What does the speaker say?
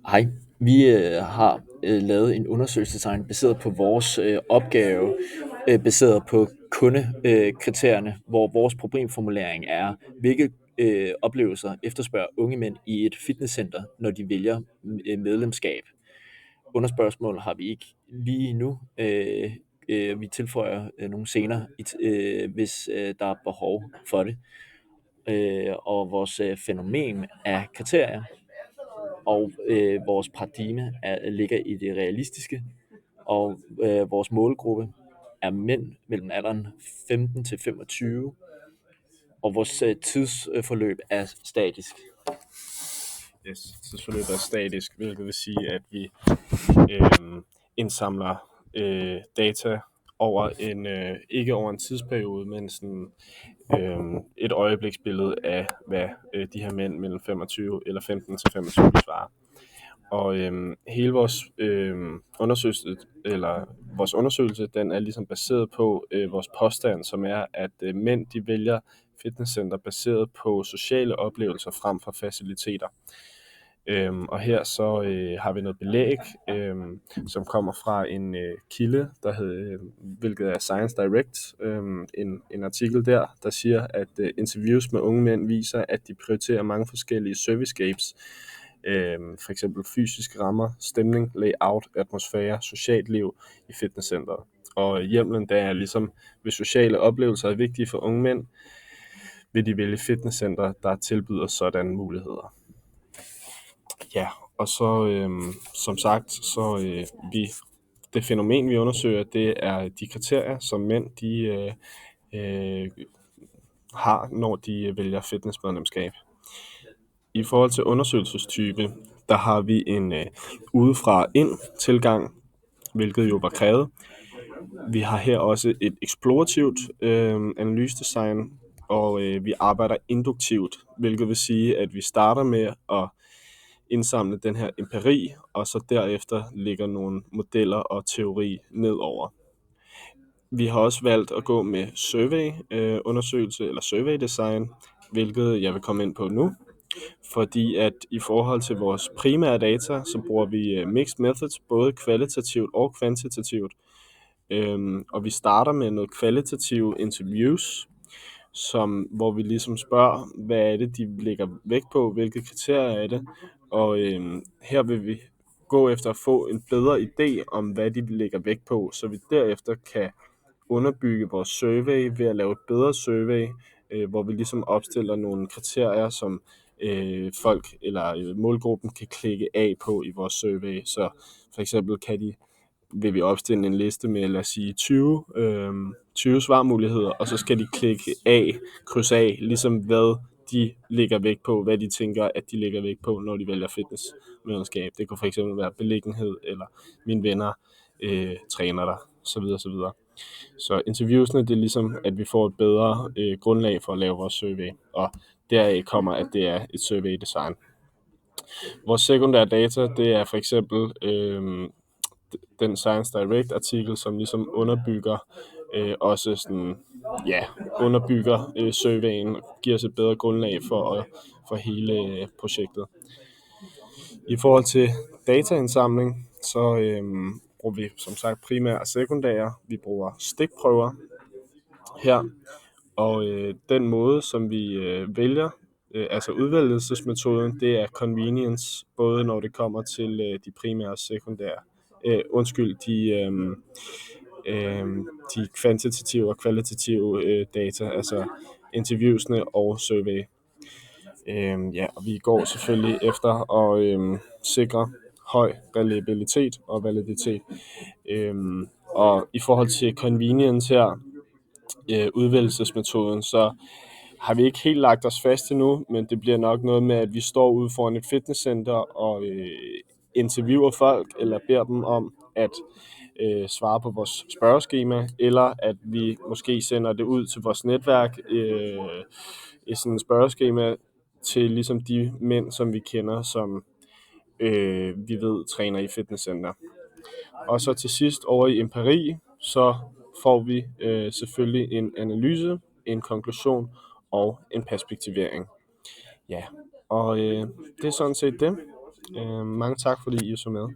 Hej. Vi har lavet en undersøgelsesdesign baseret på vores opgave, baseret på kundekriterierne, hvor vores problemformulering er, hvilke oplevelser efterspørger unge mænd i et fitnesscenter, når de vælger medlemskab. Underspørgsmål har vi ikke lige nu. Vi tilføjer nogle senere, hvis der er behov for det. Og vores fænomen af kriterier og vores paradigme ligger i det realistiske, og vores målgruppe er mænd mellem alderen 15 til 25, og vores tidsforløb er statisk. Yes, tidsforløbet er statisk, hvilket vil sige, at vi indsamler data over ikke over en tidsperiode, men sådan et øjebliksbillede af, hvad de her mænd mellem 25 eller 15 til 25 svarer. Og hele vores undersøgelse, den er ligesom baseret på vores påstand, som er, at mænd de vælger fitnesscenter baseret på sociale oplevelser frem for faciliteter. Og her så har vi noget belæg, som kommer fra en kilde, hvilket er Science Direct, en artikel der siger, at interviews med unge mænd viser, at de prioriterer mange forskellige servicescapes, for eksempel fysiske rammer, stemning, layout, atmosfære, socialt liv i fitnesscenteret. Og hjemmelen der er ligesom, hvis sociale oplevelser er vigtige for unge mænd, vil de vælge fitnesscenter, der tilbyder sådanne muligheder. Ja, og så som sagt, så det fænomen, vi undersøger, det er de kriterier, som mænd de har, når de vælger fitnessmedlemskab. I forhold til undersøgelsestype, der har vi en udefra-ind-tilgang, hvilket jo var krævet. Vi har her også et eksplorativt analysedesign, og vi arbejder induktivt, hvilket vil sige, at vi starter med at indsamle den her empiri, og så derefter ligger nogle modeller og teori nedover. Vi har også valgt at gå med survey-undersøgelse eller survey-design, hvilket jeg vil komme ind på nu. Fordi at i forhold til vores primære data, så bruger vi mixed methods, både kvalitativt og kvantitativt. Og vi starter med noget kvalitative interviews, hvor vi ligesom spørger, hvad er det, de lægger vægt på, hvilke kriterier er det. Og her vil vi gå efter at få en bedre idé om, hvad de lægger vægt på, så vi derefter kan underbygge vores survey ved at lave et bedre survey, hvor vi ligesom opstiller nogle kriterier, som folk eller målgruppen kan klikke af på i vores survey. Så for eksempel vil vi opstille en liste med, lad os sige, 20 svarmuligheder, og så skal de klikke krydse af, ligesom hvad de lægger vægt på, hvad de tænker, at de lægger vægt på, når de vælger fitnessmedlemskab. Det kunne for eksempel være beliggenhed, eller mine venner træner der, så videre, så videre. Så interviewsene, det er ligesom, at vi får et bedre grundlag for at lave vores survey, og deraf kommer, at det er et survey design. Vores sekundære data, det er for eksempel den Science Direct artikel, som ligesom underbygger også sådan, underbygger surveyen og giver os et bedre grundlag for hele projektet. I forhold til dataindsamling, så bruger vi som sagt primære og sekundære. Vi bruger stikprøver her, og den måde, som vi vælger, altså udvælgelsesmetoden, det er convenience, både når det kommer til de primære og sekundære. De kvantitative og kvalitative data, altså interviewsene og survey. Og vi går selvfølgelig efter at sikre høj reliabilitet og validitet. Og i forhold til convenience her, udvælgelsesmetoden, så har vi ikke helt lagt os fast endnu, men det bliver nok noget med, at vi står ude foran et fitnesscenter og interviewer folk, eller beder dem om at svare på vores spørgeskema, eller at vi måske sender det ud til vores netværk i sådan et spørgeskema til ligesom de mænd, som vi kender, som vi ved træner i fitnesscenter. Og så til sidst over i empiri, så får vi selvfølgelig en analyse, en konklusion og en perspektivering. Ja, og det er sådan set det. Mange tak, fordi I så med.